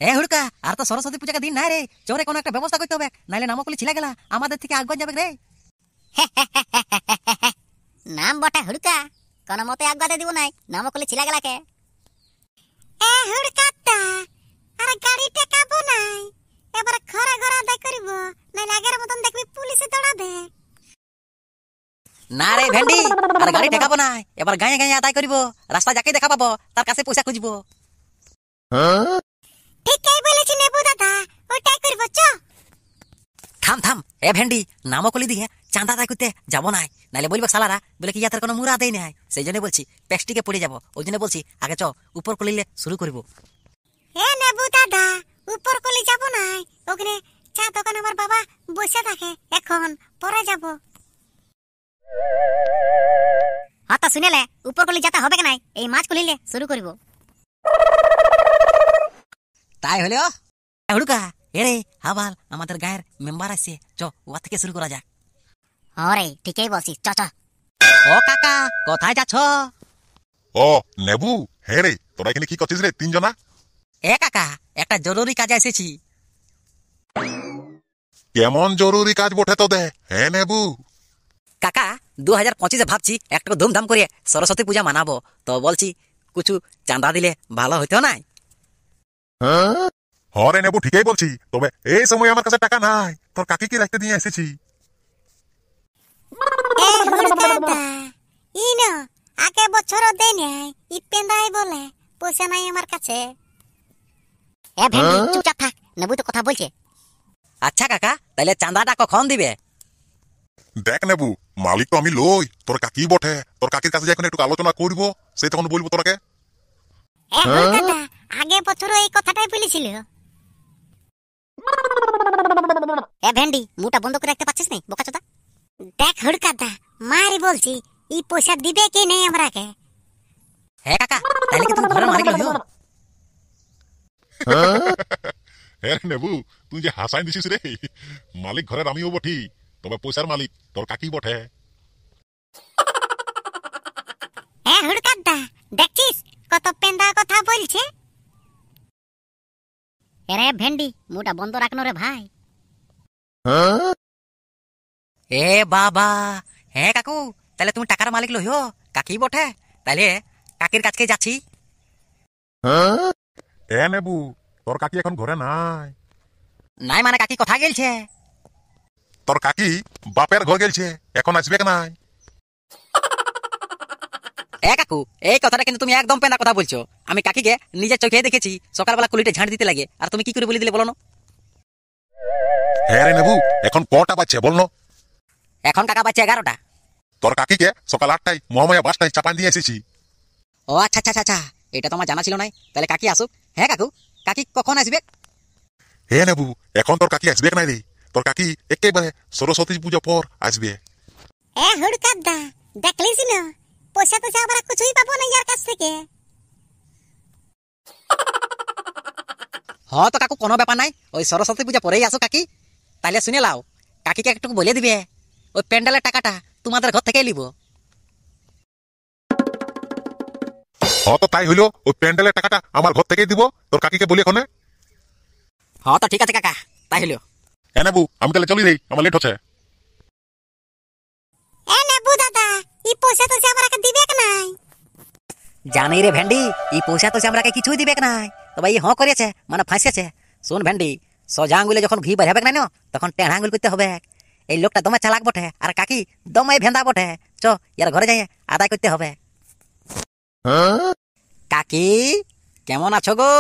এ হুড়কা, আর তো সরস্বতী পূজাকে দিন নাই রে, চোরে কোনো একটা ব্যবস্থা করতে হবে, নাইলে নামকলি ছিলা গেলা আমাদের থেকে আগুন যাবে রে। নাম বটে হুড়কা, কোন মতে আগুয়াতে দিব নাই, নামকলি ছিলা গেলাকে। এ হুড়কাটা, আরে গাড়ি টেকাবো নাই, এবার ঘরে ঘরে আদায় করিব, নাইলে আগের মতন দেখবি পুলিশে দৌড়াবে। না রে ভেন্ডি, আর গাড়ি ঠেকাবো না, এবার গায়ে গায়ে আদায় করিব, রাস্তা যাকে দেখা পাবো তার কাছে পয়সা খুঁজবো। ঠিকই বলেছি নেবু দাদা, ওইটাই করব চ। থাম থাম, এ ভেন্ডি, নামকলি দিয়ে চাঁদা আদায় করতে যাবো নাই, নাইলে বলবো সালারা বলে কি ইয়াদের কোনো মুরা দেয় নাই, সেই জন্য বলছি প্যাস্টিকে পড়ে যাবো, ওই জন্য বলছি আগে চ উপর কলিলে শুরু করবো। হে নেবু দাদা, উপর কলি যাব নাই, ওখানে চা দোকান আমার বাবা বসে থাকে, এখন পরে যাব। হাতা শুনেলে উপর কলি যেতে হবে কেন, এই মাছ কলিলে শুরু করব। তাই হলো হুড়কা, এরে হাবাল আমাদের গায়ের মেম্বার আছে, চ ওয়া থেকে শুরু করা যাক। হরে ঠিকই বলছিস, চ চ। ও কাকা, কোথায় যাচ্ছ? ও নেবু, হ্যাঁ রে, তোরা এখানে কি করছিস রে তিনজনা? এ কাকা, একটা জরুরি কাজে এসেছি। কেমন জরুরি কাজ বটে তোদের, হ্যাঁ নেবু? কাকা, 2025 ভাবছি একটু ধুমধাম করে সরস্বতী পূজা মানাবো, তো বলছি কিছু চাঁদা দিলে ভালো হইতো না? হরে নেবু, ঠিকই বলছি, তবে এই সময় আমার কাছে টাকা নাই, তোর কাকি কি রাখতে দিয়ে এসেছি। এ হুড়কাটা, ইনো আগে বছর দেই নাই, ইপেন্দাই বলে পয়সা নাই আমার কাছে। এ ভেন্ডি চুপচাপ থাক, নেবু তো কথা বলছে। আচ্ছা কাকা, তাহলে চাঁদাটা কখন দিবে? দেখ নেবু, মালিক তো আমি লই, তোর কাকি বটে, তোর কাকির কাছে যখন একটু আলোচনা করব, সে তখন বলবো তোরাকে। এ হুড়কাটা, আগে বছর এই কথাটাই বলেছিল। এ ভেন্ডি, মুটা বন্ধ করে রাখতে পারছিস না বোকাচোদা? দেখ হুড়কাটা, মারি বলছি, এই পয়সা দিবে কি নেই আমরাকে? হ্যাঁ কাকা, তাহলে কি তুমি ঘরে মারিল হইও? হ্যাঁ নেবু, তুই যে হাসাই দিছিস রে, মালিক ঘরের আমিও বটি, তবে পয়সার মালিক তোর কাকি বটে। হ্যাঁ হুড়কাটা, দেখছিস কত পেন্দা কথা বলছে। এরে ভেন্ডি, মুটা বন্ধ রাখনো রে ভাই। এ বাবা, হ্যাঁ কাকু, তাহলে তুমি টাকার মালিক লইও, কাকি বটে, তাহলে কাকির কাছকে যাচ্ছি। এ নেবু, তোর কাকি এখন ঘরে নাই। নাই মানে কাকি কোথায় গেলছে? তোর কাকি বাপের ঘর গেলছে, এখন আসবে নাই। এ কাকু, এই কথাটা কিন্তু তুমি একদম পেনা কথা বলছো, আমি কাকিকে নিজের চোখে দেখেছি সকালবেলা কুলিতে ঝাঁট দিতে লাগে, আর তুমি কি করে বলে দিলে বলো না? হ্যাঁ রে নেবু, এখন কটা বাজছে বল না? এখন কাকা বাচ্চা 11টা। তোর কাকিকে সকাল 8টায় মহামায়া বাসটায় চাপান দিয়ে এসেছি। ও আচ্ছা আচ্ছা আচ্ছা, এটা তো আমার জানা ছিল না, তাহলে কাকি আসুক। হ্যাঁ কাকু, কাকি কখন আসবে? হে নেবু, এখন তোর কাকি আসবে নাই রে, তোর কাকি একেবারে সরস্বতী পূজা পর আসবে। এ হুড়কাটা, দেখলিস না পয়সা তো আমরা কিছুই পাবো না ইয়ার কাছ থেকে। হ্যাঁ তো কাকু, কোনো ব্যাপার নাই, ওই সরস্বতী পূজা পরেই আসো কাকি। তাহলে শুনে লাও, কাকিকে একটু বলে দিবে ওই প্যান্ডেলের টাকাটা তোমাদের ঘর থেকে নিব। হ্যাঁ তো তাই হইলো, ওই প্যান্ডেলের টাকাটা আমার ঘর থেকেই দিব, তোর কাকিকে বলি এখন। হ্যাঁ তো ঠিক আছে কাকা, তাই হলো। হ্যাঁ নেবু, আমি তাহলে চলি রে, আমার লেট হচ্ছে। এ নেবু দাদা, এই পয়সা তো আমরা দিবে নাই। জানি রে ভেন্ডি, এই পয়সা তো আমরাকে কিছুই দিবে নাই, তবে এই হ্যাঁ করেছে মানে ফাঁসিয়েছে। শোন ভেন্ডি, সোজা আঙ্গুলে যখন ঘি বের হবে না, তখন টেढ़া আঙ্গুল করতে হবে। এই লোকটা দমে চালাক বটে, আর কাকি দমে ভেন্দা বটে, চ ইয়ার ঘরে যাই আদায় করতে হবে। কাকি, কেমন আছো গো?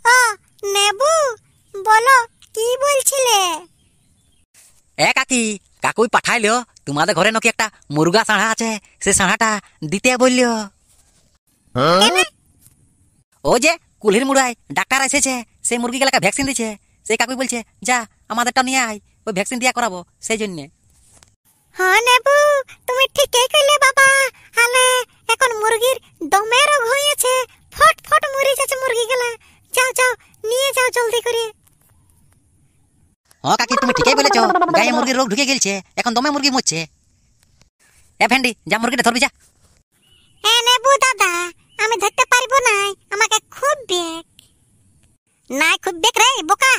ও নেবু, বলো কি বলছিলে? এ কাকি, কাকুই পাঠাইলো তোমাদের ঘরে নাকি একটা মুরগা সাঁড়া আছে, সে সাঁড়াটা দিতে বললো। ও যে কুলির মুড়ায় ডাক্তার এসেছে, সেই মুরগিগুলাকে ভ্যাকসিন দিচ্ছে, সেই কাকুই বলছে যা আমাদেরটা নিয়ে আয়, ওই ভ্যাকসিন দিয়া করাবো, সেই জন্যে। হ্যাঁ নেবু, তুমি ঠিকই কইলে বাবা, হালে এখন মুরগির দমে রোগ হয়েছে, ফট ফট মরে যাচ্ছে মুরগিগুলা। যাও যাও, নিয়ে যাও জলদি করে। হ্যাঁ কাকি, তুমি ঠিকই বলেছো, গায়ে মুরগির রোগ ঢুকে গেছে, এখন দমে মুরগি মরছে। এ ভেন্ডি, যা মুরগিটা ধরবি যা। হ্যাঁ নেবু দাদা, আমি ধরতে পারবো না, আমাকে খুব বেগ। নাই খুব বেক রে বোকা।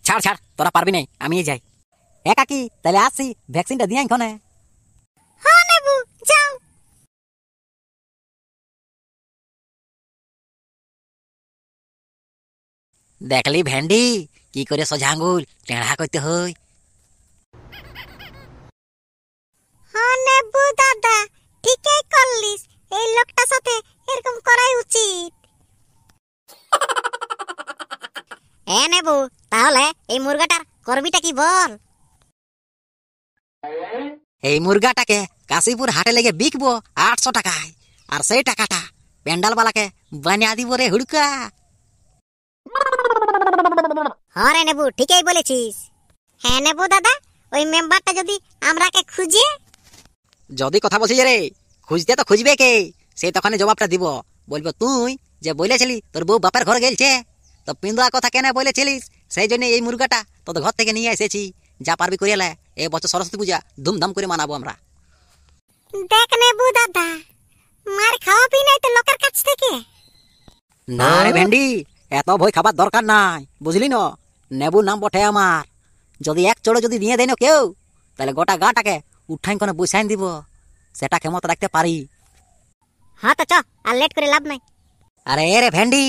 ছাড় ছাড়, তোরা পারবি না, আমি যাই। কাকি তাহলে আসছি, ভ্যাকসিনটা দিয়ে এখানে। হ্যাঁ নেবু, যাও। দেখলি ভেন্ডি কি করে সোজা আঙ্গুল টেঁড়া করতে হয়। হ্যাঁ নেবু দাদা, ঠিকই করলিস। এই লোকটার সাথে এরকম করাই উচিত। নেবু, তাহলে এই মুরগাটার করবিটা কি বল? এই মুরগাটাকে কাশীপুর হাটে লেগে বিকবো 800 টাকায়, আর সেই টাকাটা প্যান্ডাল বালাকে বানিয়ে দিব রে হুড়কা। হ্যাঁ রে নেবু, ঠিকই বলেছিস। হ্যাঁ নেবু দাদা, ওই মেম্বারটা যদি আমরাকে খুঁজে। যদি কথা বলছিস রে, খুঁজতে তো খুঁজবে কে, সেই তখন জবাবটা দিব। বলবো তুই যে বলেছিলি তোর বউ বাপের ঘর গেলছে, তো পিন্দুয়া কথা কেন বলেছিলিস, সেই জন্য এই মুরগাটা তোদের ঘর থেকে নিয়ে এসেছি। যা পারবি করিয়ে লে, এই বছর সরস্বতী পূজা ধুমধাম করে মানাবো আমরা। দেখ নেবু দাদা, মার খাওয়াবি নাই তো লোকের কাছ থেকে? না রে ভেন্ডি, এত ভয় খাবার দরকার নাই, বুঝলি না। নেবু নাম বটে আমার, যদি এক চড়ো যদি নিয়ে দেয় না কেউ, তাহলে গোটা গাটাকে উঠাই কোনো বুঝাইন দিব, সেটা কেমত রাখতে পারি। হ্যাঁ তো চ, আর লেট করে লাভ নাই। আরে রে ভেন্ডি,